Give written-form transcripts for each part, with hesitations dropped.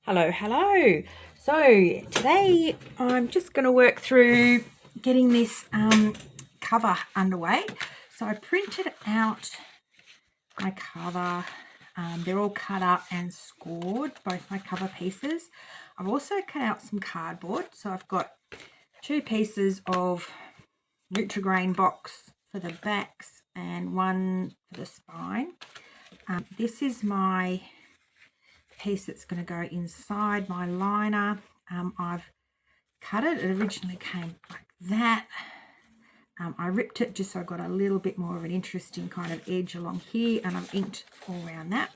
Hello, hello. So today I'm just going to work through getting this cover underway. So I printed out my cover. They're all cut up and scored, both my cover pieces. I've also cut out some cardboard. So I've got 2 pieces of Nutrigrain box for the backs and one for the spine. This is my piece that's going to go inside my liner. I've cut it. It originally came like that. I ripped it just so I got a little bit more of an interesting kind of edge along here, and I've inked all around that.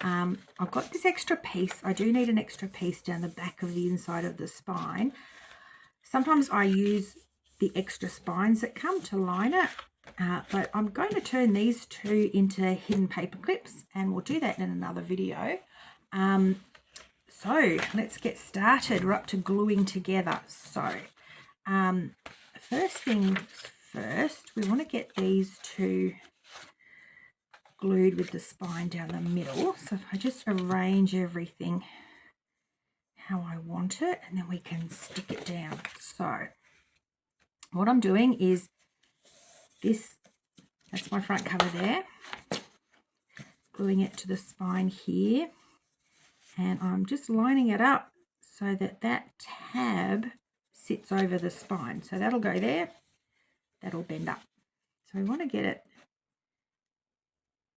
I've got this extra piece. I do need an extra piece down the back of the inside of the spine. Sometimes I use the extra spines that come to line it, but I'm going to turn these 2 into hidden paper clips, and we'll do that in another video. So let's get started. We're up to gluing together. So first things first, we want to get these 2 glued with the spine down the middle. So if I just arrange everything how I want it, and then we can stick it down. So what I'm doing is that's my front cover there, gluing it to the spine here. And I'm just lining it up so that that tab sits over the spine. So that'll go there, that'll bend up. So we want to get it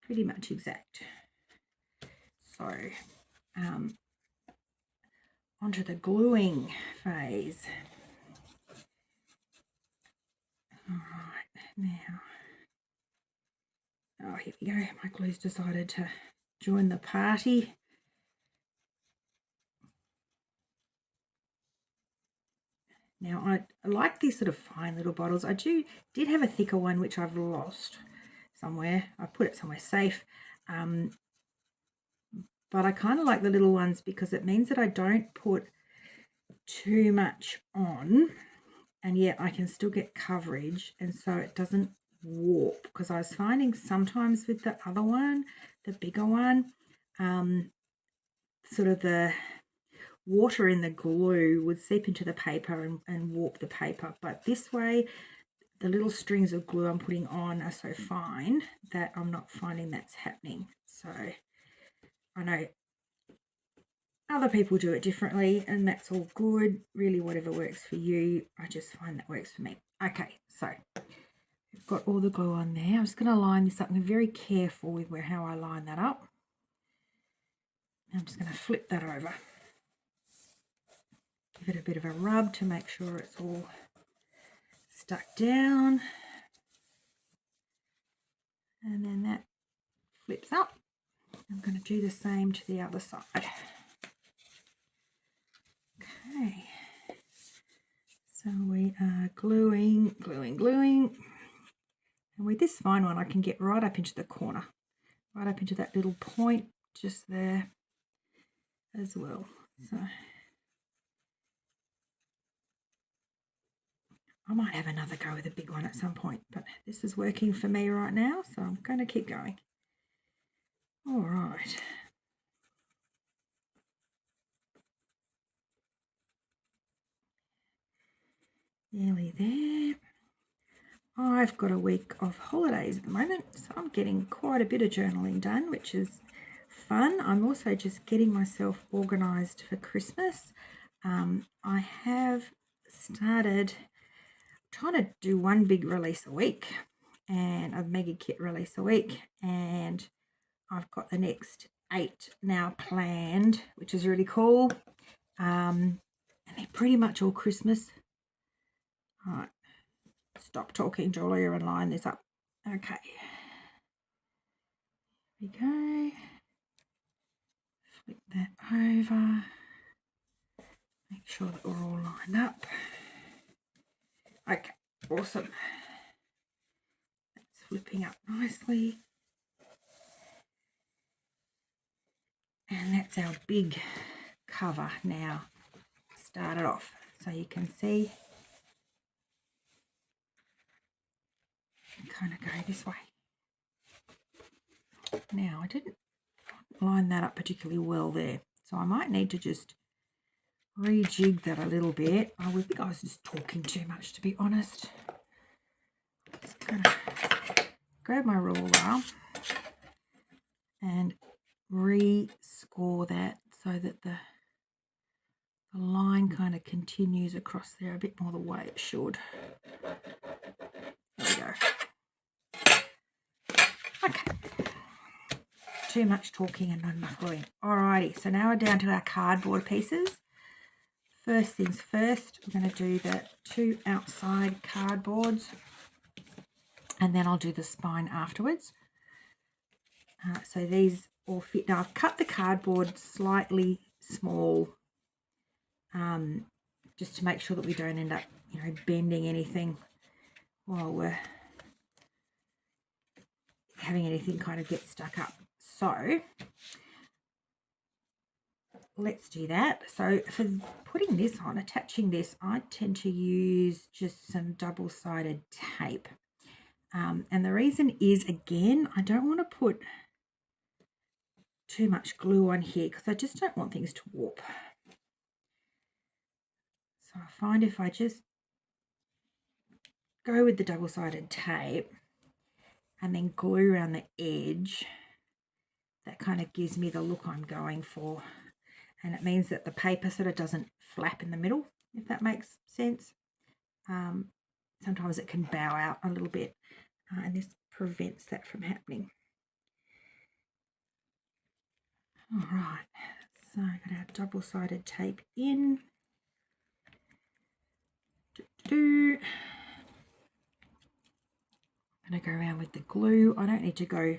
pretty much exact. So onto the gluing phase. All right, now, oh, here we go. My glue's decided to join the party. Now, I like these sort of fine little bottles. I did have a thicker one, which I've lost somewhere. I put it somewhere safe. But I kind of like the little ones because it means that I don't put too much on, and yet I can still get coverage, and so it doesn't warp. Because I was finding sometimes with the other one, the bigger one, sort of the water in the glue would seep into the paper and warp the paper. But this way, the little strings of glue I'm putting on are so fine that I'm not finding that's happening. So I know other people do it differently, and that's all good. Really, whatever works for you, I just find that works for me. Okay, so we've got all the glue on there. I'm just going to line this up. I'm very careful with how I line that up. I'm just going to flip that over. Give it a bit of a rub to make sure it's all stuck down. And then that flips up. I'm going to do the same to the other side. Okay. So we are gluing. And with this fine one, I can get right up into the corner. Right up into that little point just there as well. So I might have another go with a big one at some point, but this is working for me right now, so I'm going to keep going. All right. Nearly there. I've got a week of holidays at the moment, so I'm getting quite a bit of journaling done, which is fun. I'm also just getting myself organised for Christmas. I have started trying to do one big release a week and a mega kit release a week, and I've got the next 8 now planned, which is really cool. And they're pretty much all Christmas. All right, stop talking, Julia, and line this up. Okay, here we go. Flip that over. Make sure that we're all lined up. Okay, awesome. That's flipping up nicely. And that's our big cover now started off. So you can see, kind of go this way. Now, I didn't line that up particularly well there. So I might need to just rejig that a little bit. I would think I was just talking too much, to be honest. Just gonna grab my ruler and re-score that so that the line kind of continues across there a bit more the way it should. There we go. Okay. Too much talking and not enough gluing. Alrighty, so now we're down to our cardboard pieces. First things first, we're going to do the 2 outside cardboards, and then I'll do the spine afterwards. So these all fit. Now I've cut the cardboard slightly small, just to make sure that we don't end up, bending anything while we're having anything kind of get stuck up. So let's do that. So for putting this on, attaching this, I tend to use just some double-sided tape. And the reason is, again, I don't want to put too much glue on here because I just don't want things to warp. So I find if I just go with the double-sided tape and then glue around the edge, that kind of gives me the look I'm going for. And it means that the paper sort of doesn't flap in the middle, if that makes sense. Sometimes it can bow out a little bit, and this prevents that from happening. All right, so I'm going to have double-sided tape in. I'm going to go around with the glue. I don't need to go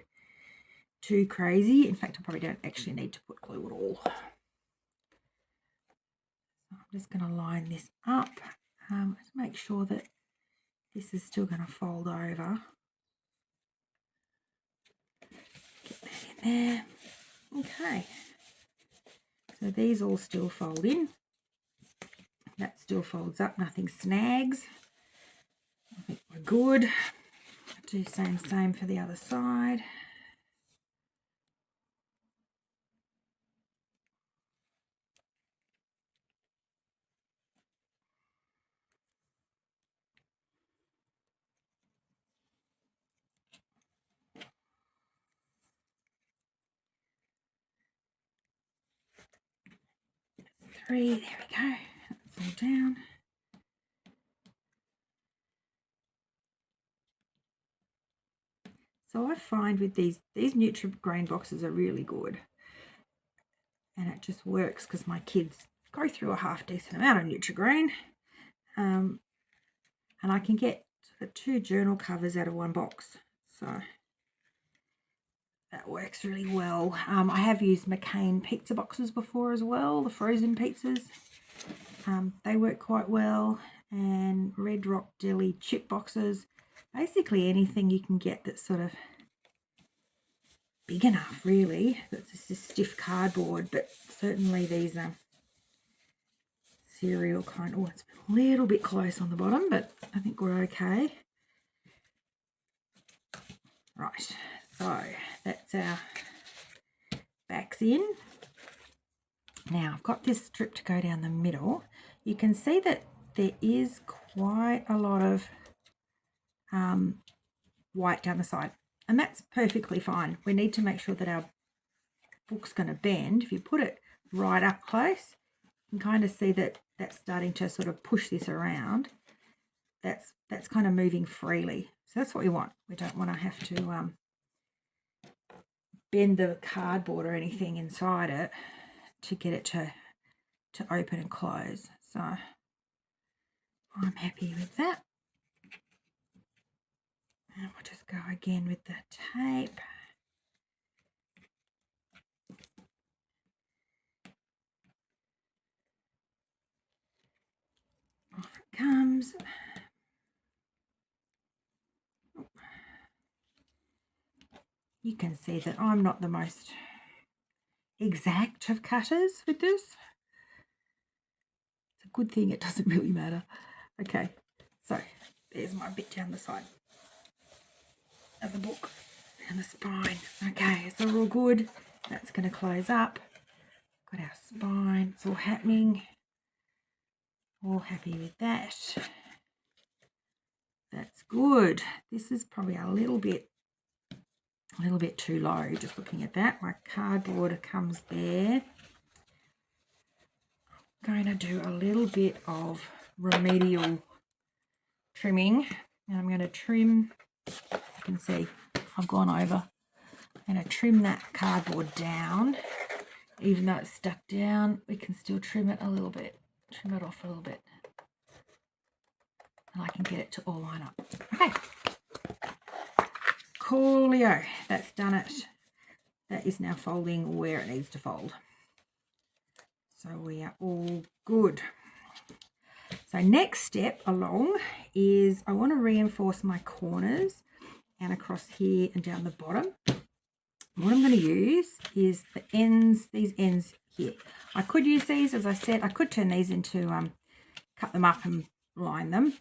too crazy. In fact, I probably don't actually need to put glue at all. I'm just going to line this up. Just make sure that this is still going to fold over. Get that in there. Okay. So these all still fold in. That still folds up, nothing snags. I think we're good. Do same for the other side. Three, there we go. That's all down. So I find with these Nutri-Grain boxes are really good. And it just works because my kids go through a half decent amount of Nutri-Grain. And I can get sort of 2 journal covers out of 1 box. So that works really well. I have used McCain pizza boxes before as well, the frozen pizzas. They work quite well. And Red Rock Deli chip boxes. Basically anything you can get that's sort of big enough, really. That's just stiff cardboard, but certainly these cereal kind. Oh, it's a little bit close on the bottom, but I think we're okay. Right, so that's our backs in. Now I've got this strip to go down the middle. You can see that there is quite a lot of white down the side, and that's perfectly fine. We need to make sure that our book's going to bend. If you put it right up close, you can kind of see that that's starting to sort of push this around. That's kind of moving freely. So that's what we want. We don't want to have to bend the cardboard or anything inside it to get it to open and close. So I'm happy with that. And we'll just go again with the tape. Off it comes. You can see that I'm not the most exact of cutters with this. It's a good thing it doesn't really matter. Okay, so there's my bit down the side of the book and the spine. Okay, so we're all good. That's going to close up. got our spine. It's all happening. All happy with that. That's good. This is probably a little bit too low, just looking at that. My cardboard comes there. I'm going to do a little bit of remedial trimming. And I'm going to trim, you can see I've gone over. I'm going to trim that cardboard down. Even though it's stuck down, we can still trim it a little bit. Trim it off a little bit. And I can get it to all line up. Okay. Coolio. That's done it. That is now folding where it needs to fold. So we are all good. So next step along is I want to reinforce my corners and across here and down the bottom. What I'm going to use is the ends, these ends here. I could use these, as I said, I could turn these into, cut them up and line them,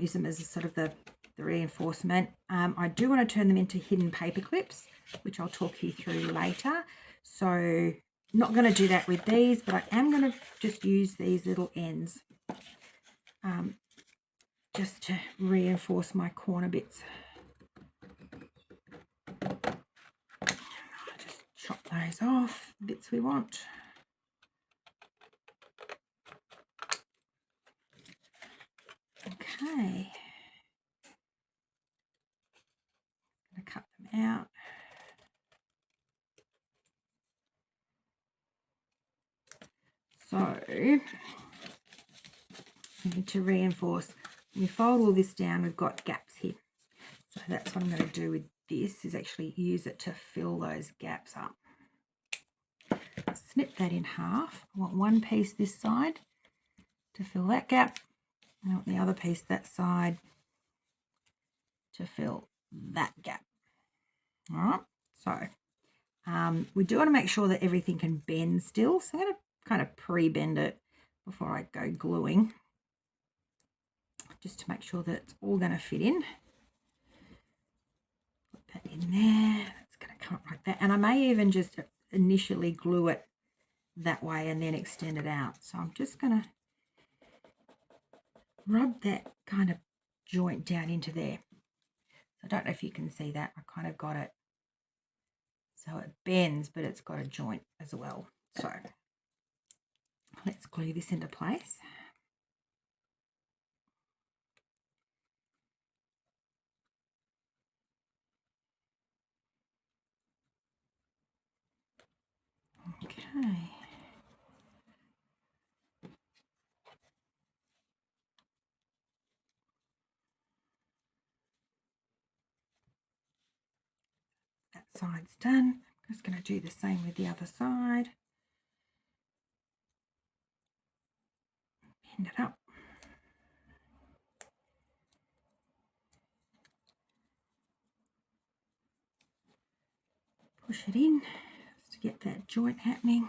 use them as a sort of the reinforcement. I do want to turn them into hidden paper clips, which I'll talk you through later. So not going to do that with these, but I am going to just use these little ends just to reinforce my corner bits. Just chop those off, the bits we want. Okay. I'm going to cut them out. So we need to reinforce. When we fold all this down, we've got gaps here. So that's what I'm going to do with this, is actually use it to fill those gaps up. Snip that in half. I want one piece this side to fill that gap. I want the other piece that side to fill that gap. All right, so we do want to make sure that everything can bend still. So I'm going to kind of pre-bend it before I go gluing, just to make sure that it's all going to fit in. Put that in there. It's going to come up like that. And I may even just initially glue it that way and then extend it out. So I'm just going to rub that kind of joint down into there. So I don't know if you can see that. I kind of got it so it bends, but it's got a joint as well. So let's glue this into place. Okay. That side's done. I'm just going to do the same with the other side. Bend it up. Push it in just to get that joint happening.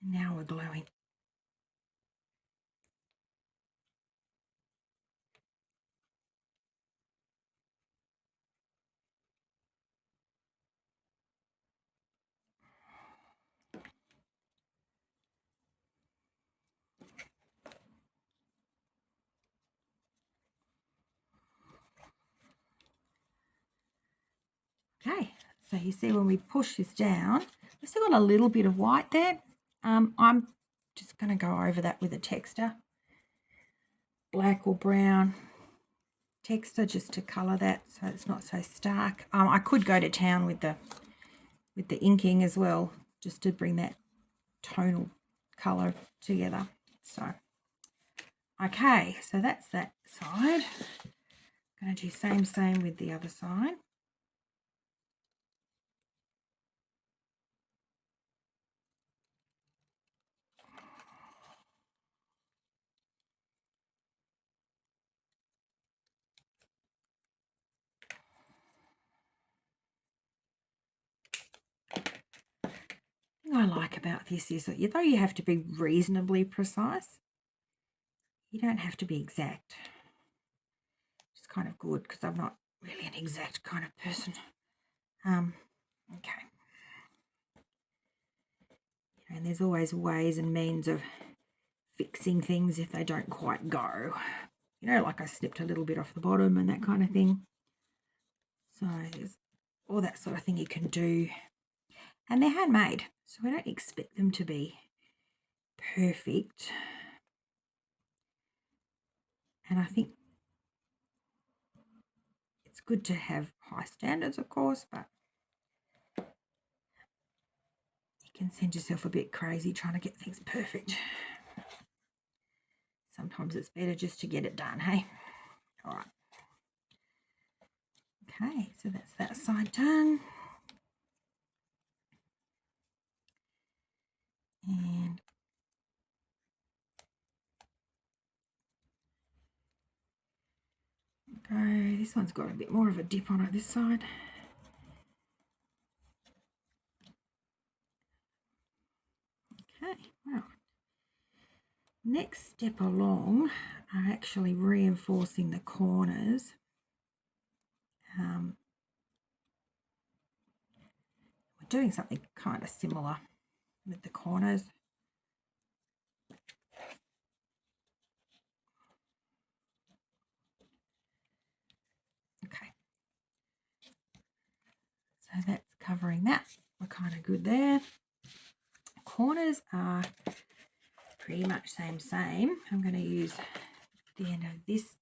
And now we're gluing. Okay, so you see when we push this down, we've still got a little bit of white there. I'm just going to go over that with a texture, black or brown texture, just to colour that so it's not so stark. I could go to town with the inking as well, just to bring that tonal colour together. So, okay, so that's that side. I'm going to do same with the other side. The thing I like about this is that although you have to be reasonably precise, you don't have to be exact. It's kind of good because I'm not really an exact kind of person. Okay. And there's always ways and means of fixing things if they don't quite go. You know, like I snipped a little bit off the bottom and that kind of thing. So there's all that sort of thing you can do. And they're handmade, so we don't expect them to be perfect. And I think it's good to have high standards, of course, but you can send yourself a bit crazy trying to get things perfect. Sometimes it's better just to get it done, hey? All right. Okay, so that's that side done. And go, this one's got a bit more of a dip on it this side. Okay, well, next step along are actually reinforcing the corners. We're doing something kind of similar with the corners. Okay, so that's covering that. We're kind of good there. Corners are pretty much same. I'm going to use the end of this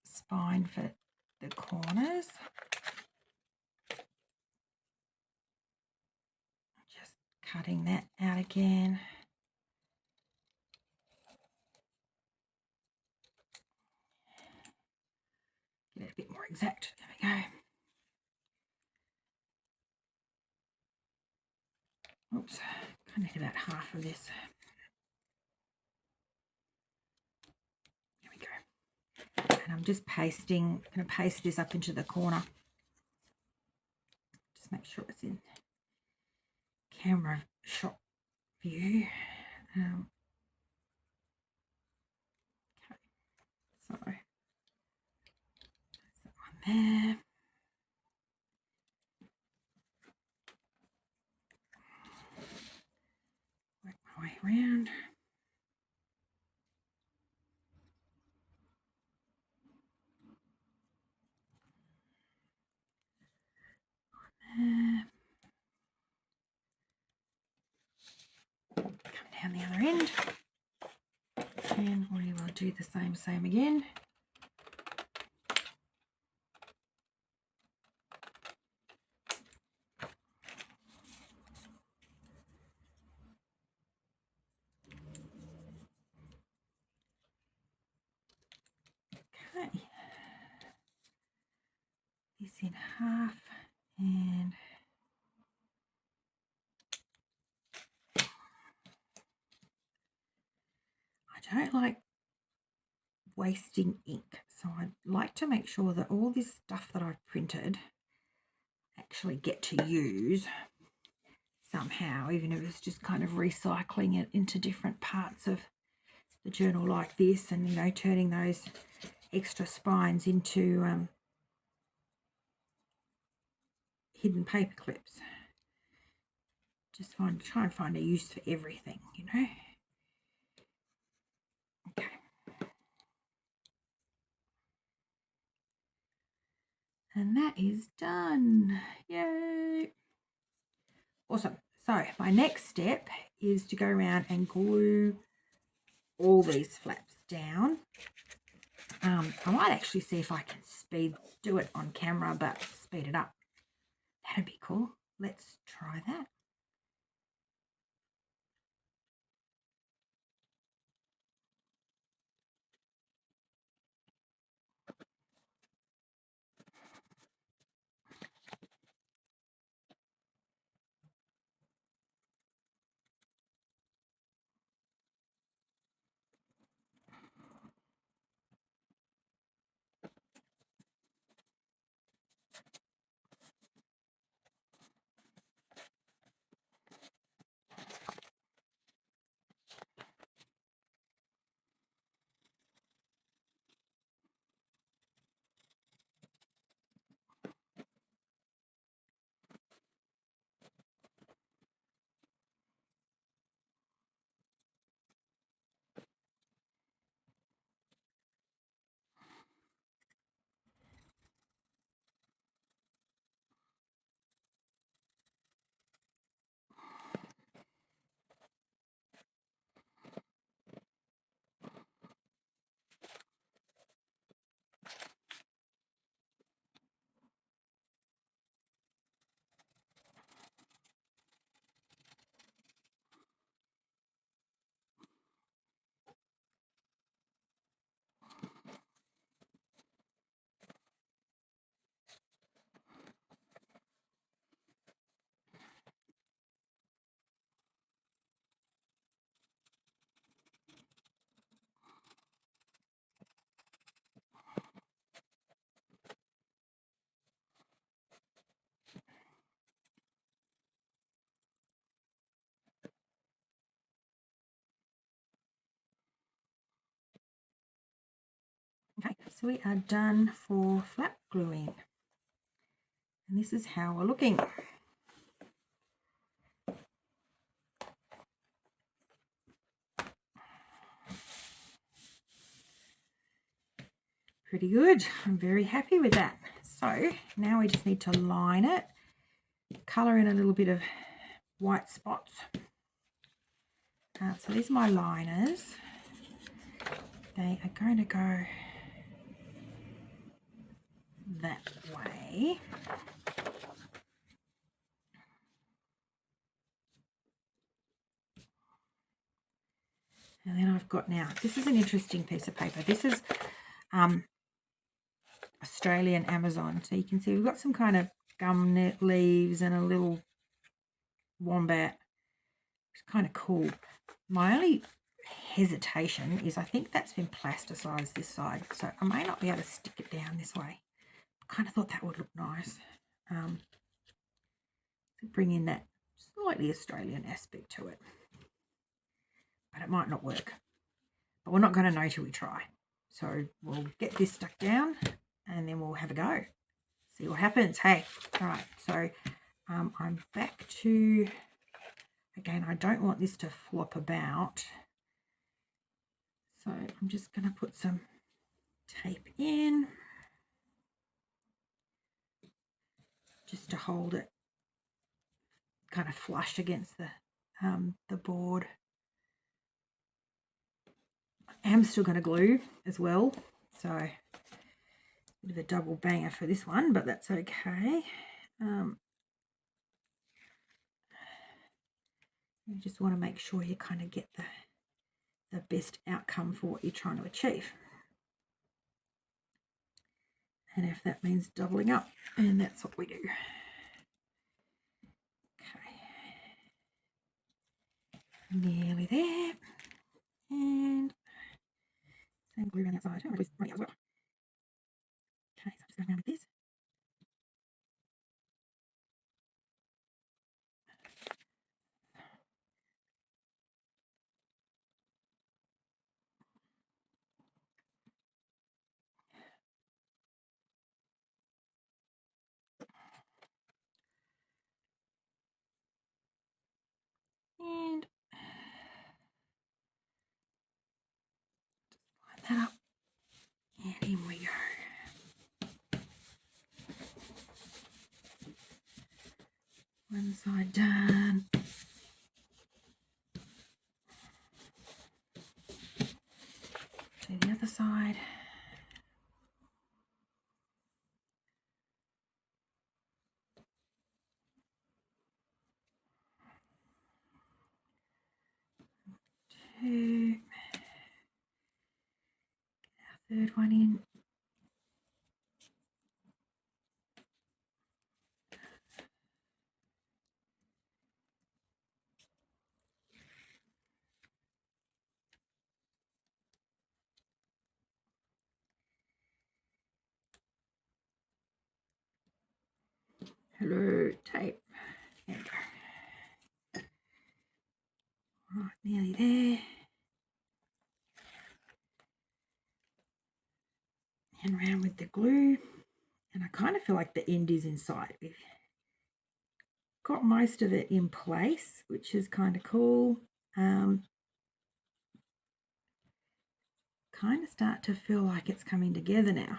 spine for the corners. Just cutting that out again. Get it a bit more exact. There we go. Oops, I need about half of this. There we go. And I'm just pasting, I'm going to paste this up into the corner. Just make sure it's in camera shot view. Okay, so that's that one there. Work my way around. Come down the other end. And we will do the same again. Okay. This in half and I don't like wasting ink, so I'd like to make sure that all this stuff that I've printed actually get to use somehow, even if it's just kind of recycling it into different parts of the journal like this, and you know, turning those extra spines into hidden paper clips. Just try and find a use for everything, you know. Okay. And that is done. Yay! Awesome. So my next step is to go around and glue all these flaps down. I might actually see if I can do it on camera, but speed it up. That'd be cool. Let's try that. So we are done for flat gluing. And this is how we're looking. Pretty good. I'm very happy with that. So now we just need to line it, colour in a little bit of white spots. So these are my liners. They are going to go that way. And then I've got now, this is an interesting piece of paper. This is Australian Amazon. So you can see we've got some kind of gum net leaves and a little wombat. It's kind of cool. My only hesitation is I think that's been plasticized this side. So I may not be able to stick it down this way. I kind of thought that would look nice. To bring in that slightly Australian aspect to it. But it might not work. But we're not going to know till we try. So we'll get this stuck down and then we'll have a go. See what happens. Hey, all right. So I'm back to, again, I don't want this to flop about. So I'm just going to put some tape in just to hold it kind of flush against the board. I am still going to glue as well, so a bit of a double banger for this one, but that's okay. You just want to make sure you kind of get the best outcome for what you're trying to achieve. And if that means doubling up, and that's what we do. Okay. Nearly there. And same glue around the outside. Oh, it was running as well. Okay, so I'm just going around with this. And line that up. And in we go. One side done. To the other side. Two. Get our third one in. Hello, tape. There we go. Right, nearly there. And around with the glue. And I kind of feel like the end is in sight. We've got most of it in place, which is kind of cool. Kind of start to feel like it's coming together now.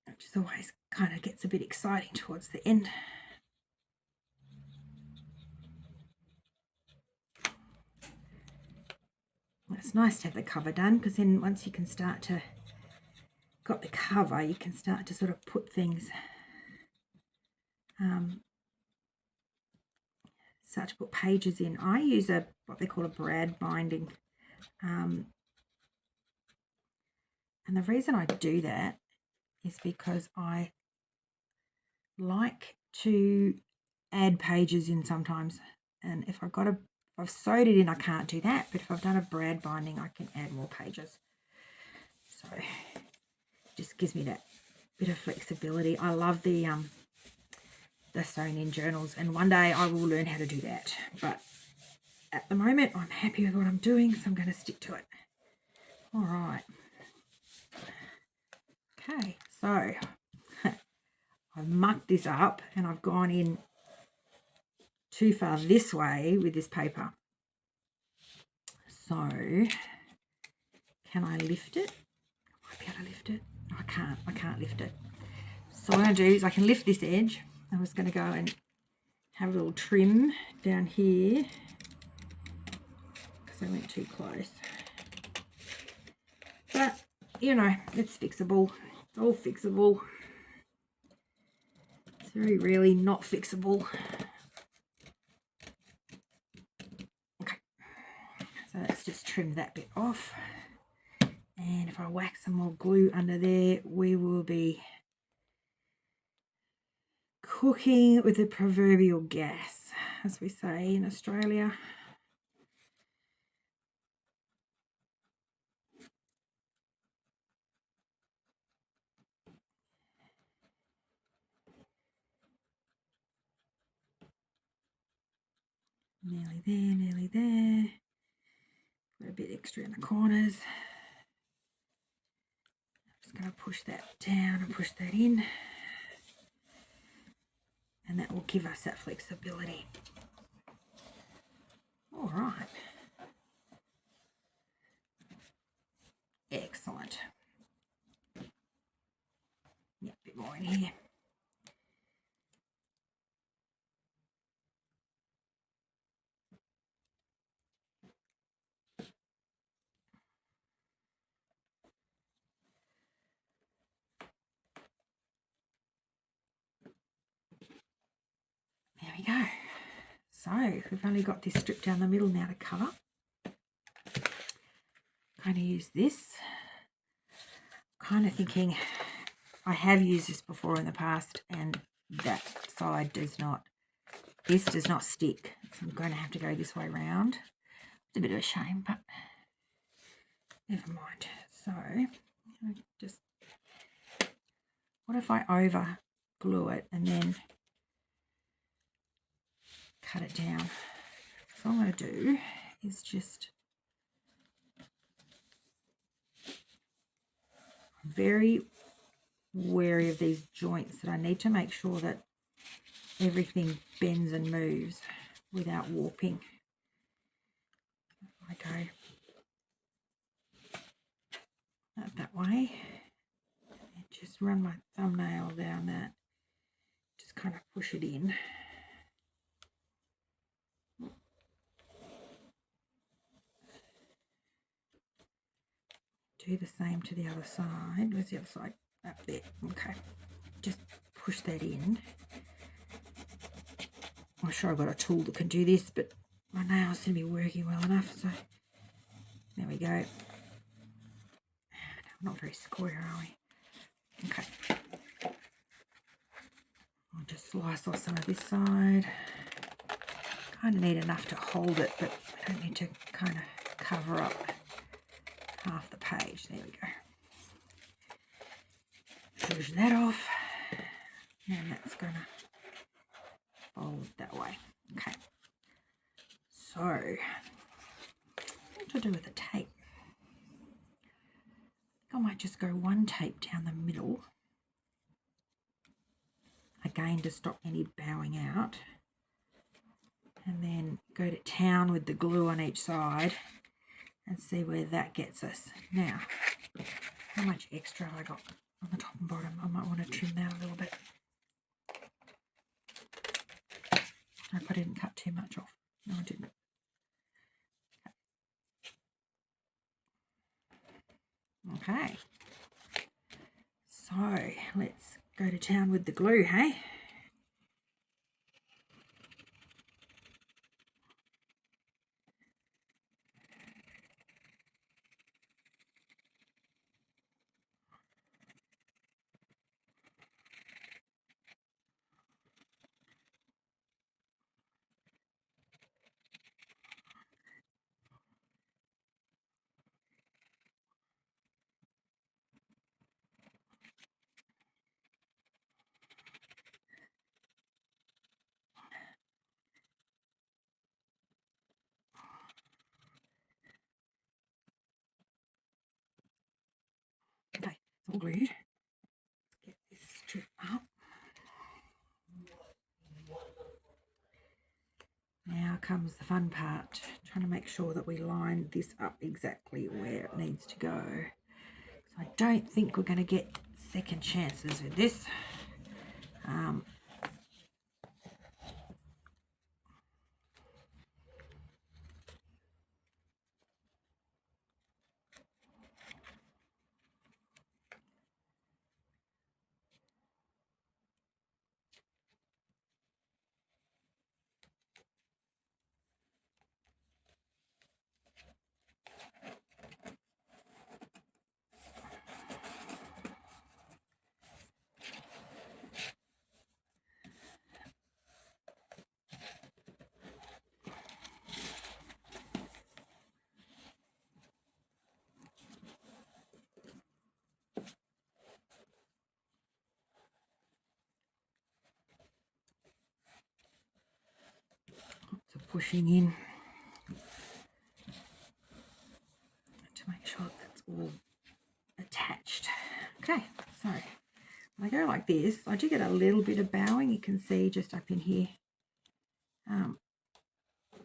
Which is always kind of gets a bit exciting towards the end. It's nice to have the cover done, because then once you can start to got the cover, you can start to sort of put things, start to put pages in. I use what they call a brad binding, and the reason I do that is because I like to add pages in sometimes, and if I've sewed it in, I can't do that, but if I've done a brad binding, I can add more pages. So it just gives me that bit of flexibility. I love the sewn in journals, and one day I will learn how to do that, but at the moment I'm happy with what I'm doing, so I'm going to stick to it. All right. Okay, so I've mucked this up and I've gone in too far this way with this paper. So can I lift it? I might be able to lift it. No, I can't lift it. So what I'm going to do is I can lift this edge. I'm just going to go and have a little trim down here because I went too close. But, you know, it's fixable. It's all fixable. It's very rarely not fixable. Okay. So let's just trim that bit off. And if I whack some more glue under there, we will be cooking with the proverbial gas, as we say in Australia. Nearly there, nearly there. Got a bit extra in the corners. Just going to push that down and push that in. And that will give us that flexibility. All right. Excellent. Yeah, a bit more in here. There we go. So we've only got this strip down the middle now to cover. Kind of use this. Kind of thinking I have used this before in the past and that side does not, this does not stick. So I'm going to have to go this way around. It's a bit of a shame, but never mind. So just, what if I over glue it and then cut it down? So what I'm going to do is just very wary of these joints that I need to make sure that everything bends and moves without warping. I go that way and just run my thumbnail down that, just kind of push it in. Do the same to the other side. Where's the other side? Up there. Okay. Just push that in. I'm sure I've got a tool that can do this, but my nails seem to be working well enough. So there we go. We're not very square, are we? Okay. I'll just slice off some of this side. Kind of need enough to hold it, but I don't need to kind of cover up half the page. There we go. Push that off, and that's going to fold that way. Okay. So, what to do with the tape? I think I might just go one tape down the middle. Again, to stop any bowing out. And then go to town with the glue on each side and see where that gets us. Now, how much extra have I got on the top and bottom? I might want to trim that a little bit. I hope I didn't cut too much off. No, I didn't. Okay. So, let's go to town with the glue, hey? glued. Let's get this strip up. Now comes the fun part, trying to make sure that we line this up exactly where it needs to go. So I don't think we're going to get second chances with this. Pushing in to make sure that's all attached. Okay, so when I go like this, I do get a little bit of bowing. You can see just up in here. A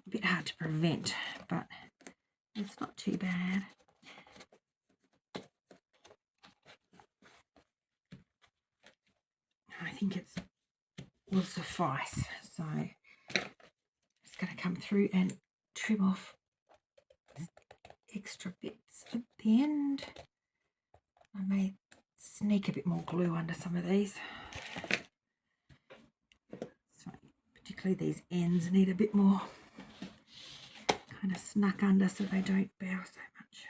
bit hard to prevent, but it's not too bad. I think it will suffice. So just going to come through and trim off extra bits at the end. I may sneak a bit more glue under some of these. So particularly these ends need a bit more kind of snuck under so they don't bow so much.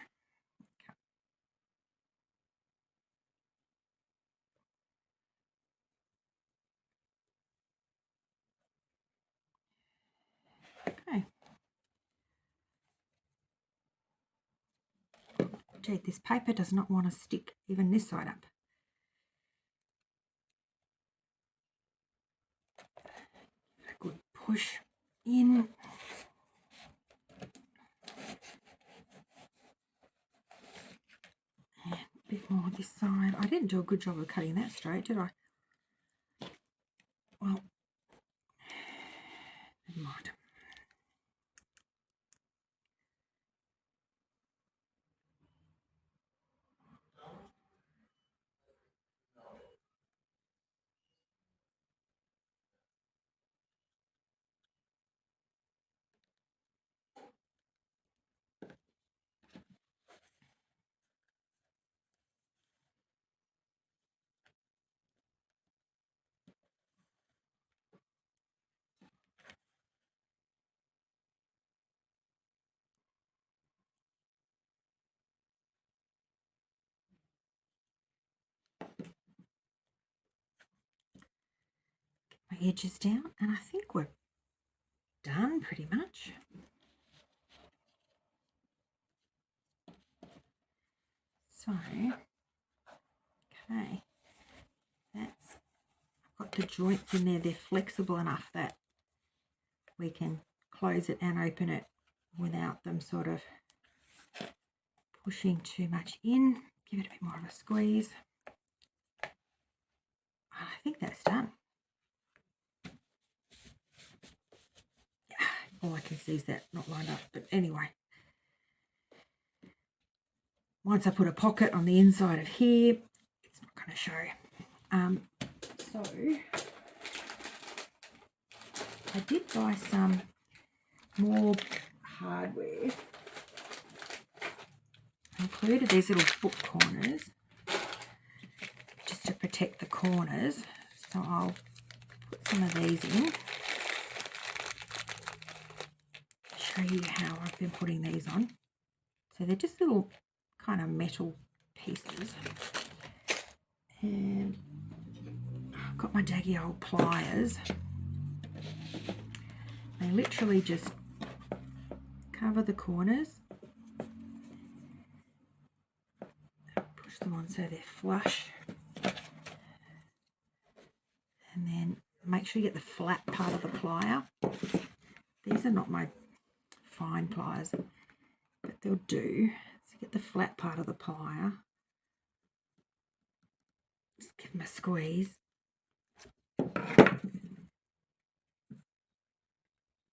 Okay. Gee, this paper does not want to stick even this side up. A good push in. And a bit more this side. I didn't do a good job of cutting that straight, did I? Well, never mind. My edges down, and I think we're done pretty much. So, okay, I've got the joints in there. They're flexible enough that we can close it and open it without them sort of pushing too much in. Give it a bit more of a squeeze. I think that's done. Yeah, all I can see is that not lined up, but anyway. Once I put a pocket on the inside of here, it's not going to show. So I did buy some more hardware. I included these little book corners just to protect the corners. So I'll put some of these in. Show you how I've been putting these on. So they're just little kind of metal pieces. And I've got my daggy old pliers. They literally just cover the corners. Push them on so they're flush. And then make sure you get the flat part of the plier. These are not my fine pliers, but they'll do. So get the flat part of the plier give them a squeeze.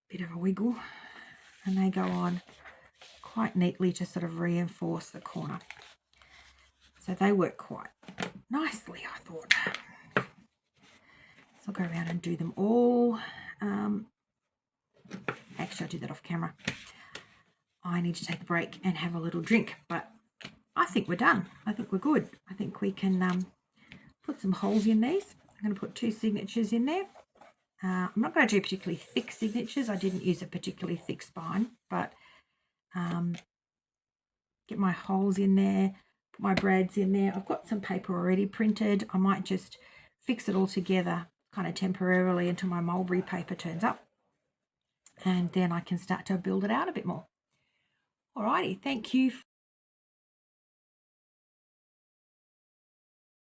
Bit of a wiggle, and they go on quite neatly to sort of reinforce the corner. So they work quite nicely, I thought. So I'll go around and do them all. Actually, I'll do that off camera. I need to take a break and have a little drink, but I think we're done. I think we're good. I think we can put some holes in these. I'm going to put 2 signatures in there. I'm not going to do particularly thick signatures. I didn't use a particularly thick spine, but get my holes in there, put my brads in there. I've got some paper already printed. I might just fix it all together kind of temporarily until my mulberry paper turns up, and then I can start to build it out a bit more. Alrighty, thank you